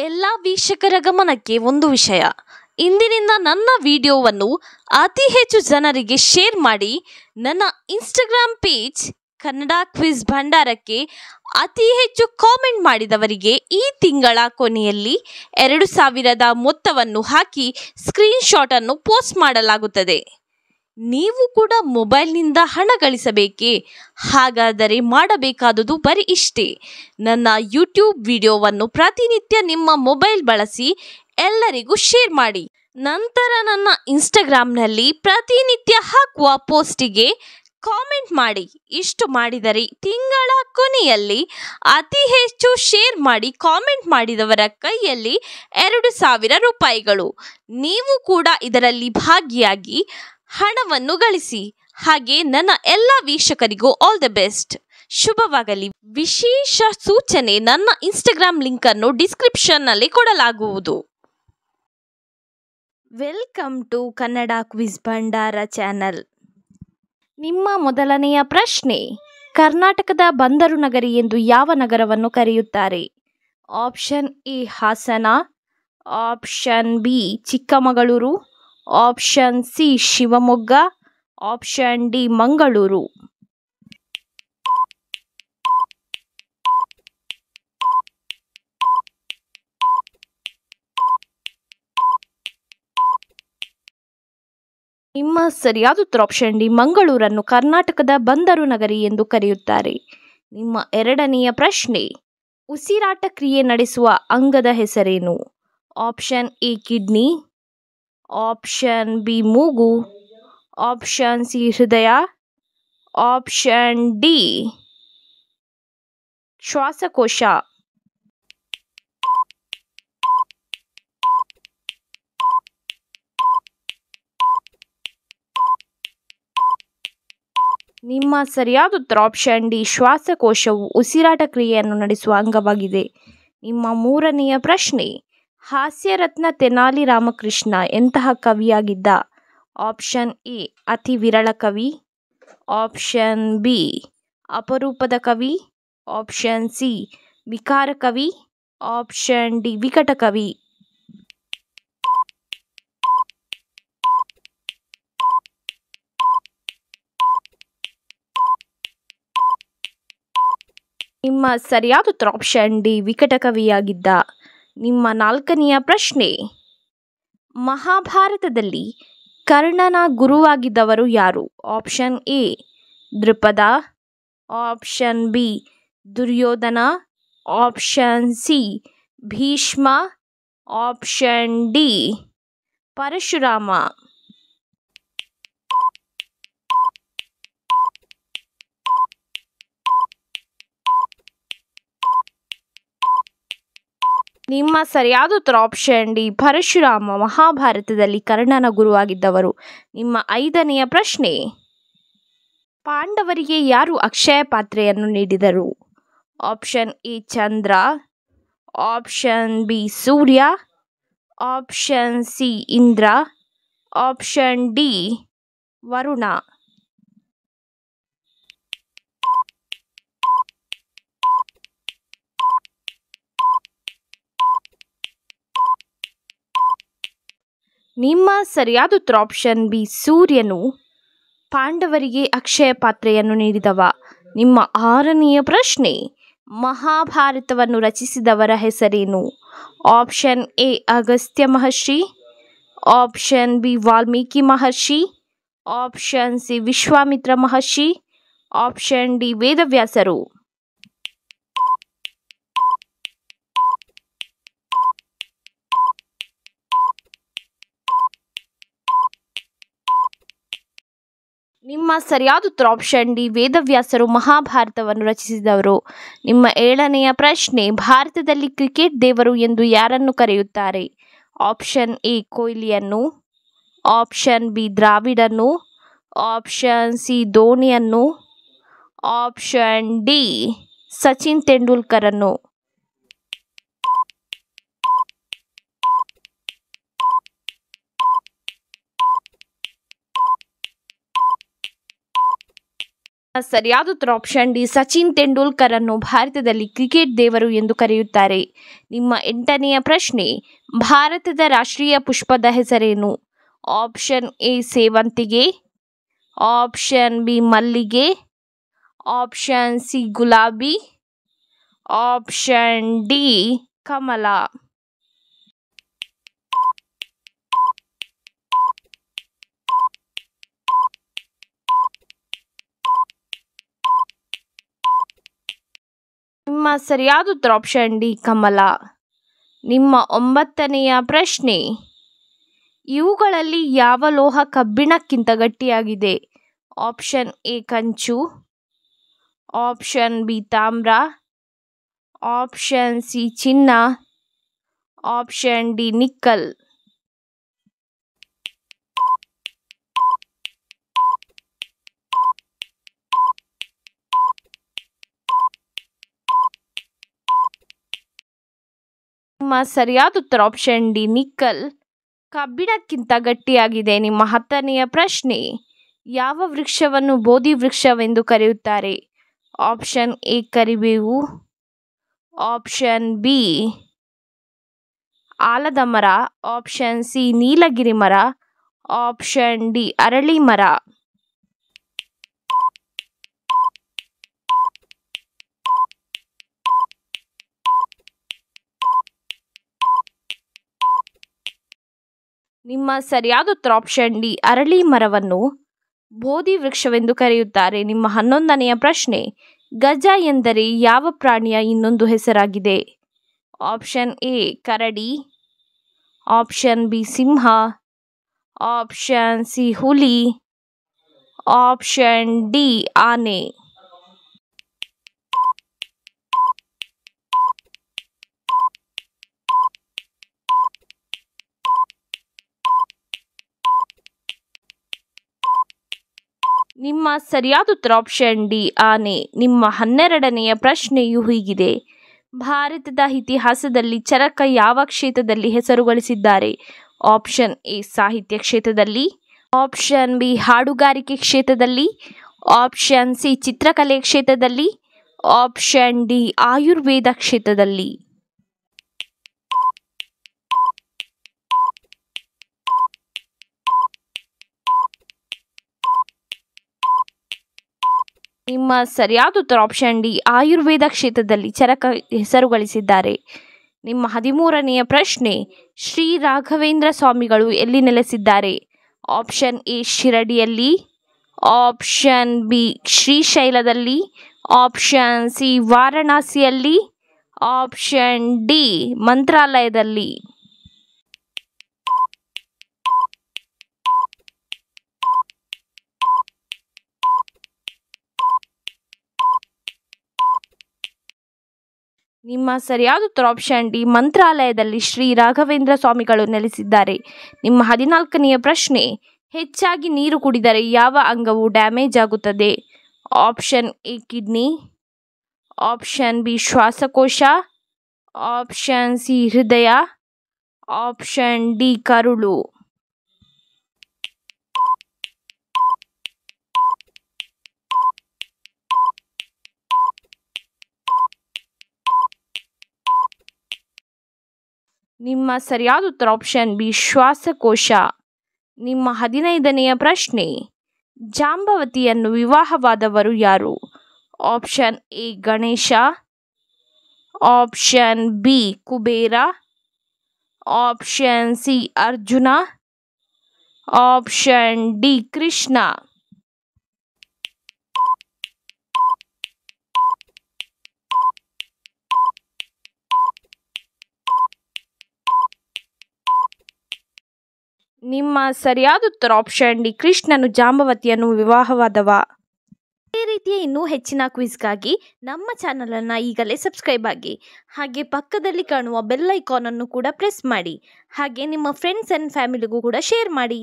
ಎಲ್ಲ ವೀಕ್ಷಕರ ಗಮನಕ್ಕೆ ಒಂದು ವಿಷಯ. ಇಂದಿನಿಂದ ನನ್ನ ವಿಡಿಯೋವನ್ನು ಅತಿ ಹೆಚ್ಚು ಜನರಿಗೆ ಶೇರ್ ಮಾಡಿ ನನ್ನ ಇನ್ಸ್ಟಾಗ್ರಾಮ್ ಪೇಜ್ ಕನ್ನಡ ಕ್ವಿಜ್ ಭಂಡಾರಕ್ಕೆ ಅತಿ ಹೆಚ್ಚು ಕಾಮೆಂಟ್ ಮಾಡಿದವರಿಗೆ ಈ ತಿಂಗಳ ಕೊನೆಯಲ್ಲಿ 2000 ಮೊತ್ತವನ್ನು ಹಾಕಿ ಸ್ಕ್ರೀನ್ಶಾಟನ್ನು ಪೋಸ್ಟ್ ಮಾಡಲಾಗುತ್ತದೆ. ನೀವು ಕೂಡ ಮೊಬೈಲ್ನಿಂದ ಹಣ ಗಳಿಸಬೇಕೇ? ಹಾಗಾದರೆ ಮಾಡಬೇಕಾದುದು ಬರೀ ಇಷ್ಟೇ. ನನ್ನ ಯೂಟ್ಯೂಬ್ ವಿಡಿಯೋವನ್ನು ಪ್ರತಿನಿತ್ಯ ನಿಮ್ಮ ಮೊಬೈಲ್ ಬಳಸಿ ಎಲ್ಲರಿಗೂ ಶೇರ್ ಮಾಡಿ. ನಂತರ ನನ್ನ ಇನ್ಸ್ಟಾಗ್ರಾಮ್ನಲ್ಲಿ ಪ್ರತಿನಿತ್ಯ ಹಾಕುವ ಪೋಸ್ಟಿಗೆ ಕಾಮೆಂಟ್ ಮಾಡಿ. ಇಷ್ಟು ಮಾಡಿದರೆ ತಿಂಗಳ ಕೊನೆಯಲ್ಲಿ ಅತಿ ಹೆಚ್ಚು ಶೇರ್ ಮಾಡಿ ಕಾಮೆಂಟ್ ಮಾಡಿದವರ ಕೈಯಲ್ಲಿ 2000 ರೂಪಾಯಿಗಳು. ನೀವು ಕೂಡ ಇದರಲ್ಲಿ ಭಾಗಿಯಾಗಿ ಹಣವನ್ನು ಗಳಿಸಿ. ಹಾಗೆ ನನ್ನ ಎಲ್ಲ ವೀಕ್ಷಕರಿಗೂ ಆಲ್ ದ ಬೆಸ್ಟ್, ಶುಭವಾಗಲಿ. ವಿಶೇಷ ಸೂಚನೆ, ನನ್ನ ಇನ್ಸ್ಟಾಗ್ರಾಮ್ ಲಿಂಕ್ ಅನ್ನು ಡಿಸ್ಕ್ರಿಪ್ಷನ್ನಲ್ಲಿ ಕೊಡಲಾಗುವುದು. Welcome to Kannada quiz Bhandara channel. ನಿಮ್ಮ ಮೊದಲನೆಯ ಪ್ರಶ್ನೆ, ಕರ್ನಾಟಕದ ಬಂದರು ನಗರಿ ಎಂದು ಯಾವ ನಗರವನ್ನು ಕರೆಯುತ್ತಾರೆ? Option A Hassan, option B Chikkamagaluru, option C Shivamogga, option D Mangaluru. ನಿಮ್ಮ ಸರಿಯಾದ ಉತ್ತರ ಆಪ್ಷನ್ ಡಿ, ಮಂಗಳೂರನ್ನು ಕರ್ನಾಟಕದ ಬಂದರು ನಗರಿ ಎಂದು ಕರೆಯುತ್ತಾರೆ. ನಿಮ್ಮ ಎರಡನೆಯ ಪ್ರಶ್ನೆ, ಉಸಿರಾಟ ಕ್ರಿಯೆ ನಡೆಸುವ ಅಂಗದ ಹೆಸರೇನು? Option A kidney, option B ಮೂಗು, ಆಪ್ಷನ್ ಸಿ ಹೃದಯ, ಆಪ್ಷನ್ ಡಿ ಶ್ವಾಸಕೋಶ. ನಿಮ್ಮ ಸರಿಯಾದ ಉತ್ತರ ಆಪ್ಷನ್ ಡಿ, ಶ್ವಾಸಕೋಶವು ಉಸಿರಾಟ ಕ್ರಿಯೆಯನ್ನು ನಡೆಸುವ ಅಂಗವಾಗಿದೆ. ನಿಮ್ಮ ಮೂರನೆಯ ಪ್ರಶ್ನೆ, ಹಾಸ್ಯರತ್ನ ತೆನಾಲಿ ರಾಮಕೃಷ್ಣ ಎಂತಹ ಕವಿಯಾಗಿದ್ದ? ಆಪ್ಷನ್ ಎ ಅತಿ ವಿರಳ ಕವಿ, ಆಪ್ಷನ್ ಬಿ ಅಪರೂಪದ ಕವಿ, ಆಪ್ಷನ್ ಸಿ ವಿಕಾರ ಕವಿ, ಆಪ್ಷನ್ ಡಿ ವಿಕಟ ಕವಿ. ನಿಮ್ಮ ಸರಿಯಾದ ಉತ್ತರ ಆಪ್ಷನ್ ಡಿ ವಿಕಟ ಕವಿಯಾಗಿದ್ದ. ನಿಮ್ಮ ನಾಲ್ಕನೆಯ ಪ್ರಶ್ನೆ, ಮಹಾಭಾರತದಲ್ಲಿ ಕರ್ಣನ ಗುರುವಾಗಿದ್ದವರು ಯಾರು? Option A Drupada, option B Duryodhana, option C Bhishma, option D Parashurama. ನಿಮ್ಮ ಸರಿಯಾದ ಉತ್ತರ ಆಪ್ಷನ್ ಡಿ, ಪರಶುರಾಮ ಮಹಾಭಾರತದಲ್ಲಿ ಕರ್ಣನ ಗುರುವಾಗಿದ್ದವರು. ನಿಮ್ಮ ಐದನೆಯ ಪ್ರಶ್ನೆ, ಪಾಂಡವರಿಗೆ ಯಾರು ಅಕ್ಷಯ ಪಾತ್ರೆಯನ್ನು ನೀಡಿದರು? Option A Chandra, option B Surya, option C Indra, option D Varuna. ನಿಮ್ಮ ಸರಿಯಾದ ಉತ್ತರ ಆಪ್ಷನ್ ಬಿ, ಸೂರ್ಯನು ಪಾಂಡವರಿಗೆ ಅಕ್ಷಯ ಪಾತ್ರೆಯನ್ನು ನೀಡಿದವ. ನಿಮ್ಮ ಆರನೆಯ ಪ್ರಶ್ನೆ, ಮಹಾಭಾರತವನ್ನು ರಚಿಸಿದವರ ಹೆಸರೇನು? Option A Agastya Maharshi, option B Valmiki Maharshi, option C Vishwamitra Maharshi, option D ವೇದವ್ಯಾಸರು. ನಿಮ್ಮ ಸರಿಯಾದ ಉತ್ತರ ಆಪ್ಷನ್ ಡಿ, ವೇದವ್ಯಾಸರು ಮಹಾಭಾರತವನ್ನು ರಚಿಸಿದವರು. ನಿಮ್ಮ ಏಳನೆಯ ಪ್ರಶ್ನೆ, ಭಾರತದಲ್ಲಿ ಕ್ರಿಕೆಟ್ ದೇವರು ಎಂದು ಯಾರನ್ನು ಕರೆಯುತ್ತಾರೆ? ಆಪ್ಷನ್ ಎ ಕೊಹ್ಲಿಯನ್ನು, ಆಪ್ಷನ್ ಬಿ ದ್ರಾವಿಡನ್ನು, ಆಪ್ಷನ್ ಸಿ ಧೋನಿಯನ್ನು, ಆಪ್ಷನ್ ಡಿ ಸಚಿನ್ ತೆಂಡೂಲ್ಕರನ್ನು. ಸರಿಯಾದ ಉತ್ತರ ಆಪ್ಷನ್ ಡಿ. ಸಚಿನ್ ತೆಂಡೂಲ್ಕರ್ ಅನ್ನು ಭಾರತದಲ್ಲಿ ಕ್ರಿಕೆಟ್ ದೇವರು ಎಂದು ಕರೆಯುತ್ತಾರೆ. ನಿಮ್ಮ 8ನೆಯ ಪ್ರಶ್ನೆ, ಭಾರತದ ರಾಷ್ಟ್ರೀಯ ಪುಷ್ಪದ ಹೆಸರೇನು? ಆಪ್ಷನ್ ಎ ಸೇವಂತಿಗೆ, ಆಪ್ಷನ್ ಬಿ ಮಲ್ಲಿಗೆ, ಆಪ್ಷನ್ ಸಿ ಗುಲಾಬಿ, ಆಪ್ಷನ್ ಡಿ ಕಮಲ. ನಿಮ್ಮ ಸರಿಯಾದ ಉತ್ತರ ಆಪ್ಷನ್ ಡಿ ಕಮಲ. ನಿಮ್ಮ 9ನೆಯ ಪ್ರಶ್ನೆ, ಇವುಗಳಲ್ಲಿ ಯಾವ ಲೋಹ ಕಬ್ಬಿಣಕ್ಕಿಂತ ಗಟ್ಟಿಯಾಗಿದೆ? ಆಪ್ಷನ್ ಎ ಕಂಚು, ಆಪ್ಷನ್ ಬಿ ತಾಮ್ರ, ಆಪ್ಷನ್ ಸಿ ಚಿನ್ನ, ಆಪ್ಷನ್ ಡಿ ನಿಕ್ಕಲ್. ನಿಮ್ಮ ಸರಿಯಾದ ಉತ್ತರ ಆಪ್ಷನ್ ಡಿ ನಿಕ್ಕಲ್ ಕಬ್ಬಿಣಕ್ಕಿಂತ ಗಟ್ಟಿಯಾಗಿದೆ. ನಿಮ್ಮ 10ನೆಯ ಪ್ರಶ್ನೆ, ಯಾವ ವೃಕ್ಷವನ್ನು ಬೋಧಿ ವೃಕ್ಷವೆಂದು ಕರೆಯುತ್ತಾರೆ? ಆಪ್ಷನ್ ಎ ಕರಿಬೇವು, ಆಪ್ಷನ್ ಬಿ ಆಲದ ಮರ, ಆಪ್ಷನ್ ಸಿ ನೀಲಗಿರಿ ಮರ, ಆಪ್ಷನ್ ಡಿ ಅರಳಿ ಮರ. ನಿಮ್ಮ ಸರಿಯಾದ ಉತ್ತರ ಆಪ್ಷನ್ ಡಿ ಅರಳಿ ಮರವನ್ನು ಬೋಧಿ ವೃಕ್ಷವೆಂದು ಕರೆಯುತ್ತಾರೆ. ನಿಮ್ಮ 11ನೆಯ ಪ್ರಶ್ನೆ, ಗಜ ಎಂದರೆ ಯಾವ ಪ್ರಾಣಿಯ ಇನ್ನೊಂದು ಹೆಸರಾಗಿದೆ? Option A Karadi, option B Simha, option C ಹುಲಿ, ಆಪ್ಷನ್ ಡಿ ಆನೆ. ನಿಮ್ಮ ಸರಿಯಾದ ಉತ್ತರ ಆಪ್ಷನ್ ಡಿ ಆನೆ. ನಿಮ್ಮ 12ನೆಯ ಪ್ರಶ್ನೆಯು ಹೀಗಿದೆ, ಭಾರತದ ಇತಿಹಾಸದಲ್ಲಿ ಚರಕ ಯಾವ ಕ್ಷೇತ್ರದಲ್ಲಿ ಹೆಸರು ಗಳಿಸಿದ್ದಾರೆ? ಆಪ್ಷನ್ ಎ ಸಾಹಿತ್ಯ ಕ್ಷೇತ್ರದಲ್ಲಿ, ಆಪ್ಷನ್ ಬಿ ಹಾಡುಗಾರಿಕೆ ಕ್ಷೇತ್ರದಲ್ಲಿ, ಆಪ್ಷನ್ ಸಿ ಚಿತ್ರಕಲೆ ಕ್ಷೇತ್ರದಲ್ಲಿ, ಆಪ್ಷನ್ ಡಿ ಆಯುರ್ವೇದ ಕ್ಷೇತ್ರದಲ್ಲಿ. ನಿಮ್ಮ ಸರಿಯಾದ ಉತ್ತರ ಆಪ್ಷನ್ ಡಿ ಆಯುರ್ವೇದ ಕ್ಷೇತ್ರದಲ್ಲಿ ಚರಕ ಹೆಸರು ಗಳಿಸಿದ್ದಾರೆ. ನಿಮ್ಮ 13ನೆಯ ಪ್ರಶ್ನೆ, ಶ್ರೀ ರಾಘವೇಂದ್ರ ಸ್ವಾಮಿಗಳು ಎಲ್ಲಿ ನೆಲೆಸಿದ್ದಾರೆ? ಆಪ್ಷನ್ ಎ ಶಿರಡಿಯಲ್ಲಿ, ಆಪ್ಷನ್ ಬಿ ಶ್ರೀಶೈಲದಲ್ಲಿ, ಆಪ್ಷನ್ ಸಿ ವಾರಣಾಸಿಯಲ್ಲಿ, ಆಪ್ಷನ್ ಡಿ ಮಂತ್ರಾಲಯದಲ್ಲಿ. ನಿಮ್ಮ ಸರಿಯಾದ ಉತ್ತರ ಆಪ್ಷನ್ ಡಿ ಮಂತ್ರಾಲಯದಲ್ಲಿ ಶ್ರೀ ರಾಘವೇಂದ್ರ ಸ್ವಾಮಿಗಳು ನೆಲೆಸಿದ್ದಾರೆ. ನಿಮ್ಮ 14ನೆಯ ಪ್ರಶ್ನೆ, ಹೆಚ್ಚಾಗಿ ನೀರು ಕುಡಿದರೆ ಯಾವ ಅಂಗವು ಡ್ಯಾಮೇಜ್ ಆಗುತ್ತದೆ? Option A kidney, option B ಶ್ವಾಸಕೋಶ, ಆಪ್ಷನ್ ಸಿ ಹೃದಯ, ಆಪ್ಷನ್ ಡಿ ಕರುಳು. ನಿಮ್ಮ ಸರಿಯಾದ ಉತ್ತರ ಆಪ್ಷನ್ ಬಿ ಶ್ವಾಸಕೋಶ. ನಿಮ್ಮ 15ನೆಯ ಪ್ರಶ್ನೆ, ಜಾಂಬವತಿಯನ್ನು ವಿವಾಹವಾದವರು ಯಾರು? Option A Ganesha, option B Kubera, option C Arjuna, option D Krishna. ನಿಮ್ಮ ಸರಿಯಾದ ಉತ್ತರ ಆಪ್ಷನ್ ಡಿ ಕೃಷ್ಣನು ಜಾಂಬವತಿಯನ್ನು ವಿವಾಹವಾದವ. ಇದೇ ರೀತಿಯ ಇನ್ನೂ ಹೆಚ್ಚಿನ ಕ್ವಿಜ್ಗಾಗಿ ನಮ್ಮ ಚಾನಲನ್ನು ಈಗಲೇ ಸಬ್ಸ್ಕ್ರೈಬ್ ಆಗಿ, ಹಾಗೆ ಪಕ್ಕದಲ್ಲಿ ಕಾಣುವ ಬೆಲ್ ಐಕಾನನ್ನು ಕೂಡ ಪ್ರೆಸ್ ಮಾಡಿ, ಹಾಗೆ ನಿಮ್ಮ ಫ್ರೆಂಡ್ಸ್ ಆ್ಯಂಡ್ ಫ್ಯಾಮಿಲಿಗೂ ಕೂಡ ಶೇರ್ ಮಾಡಿ.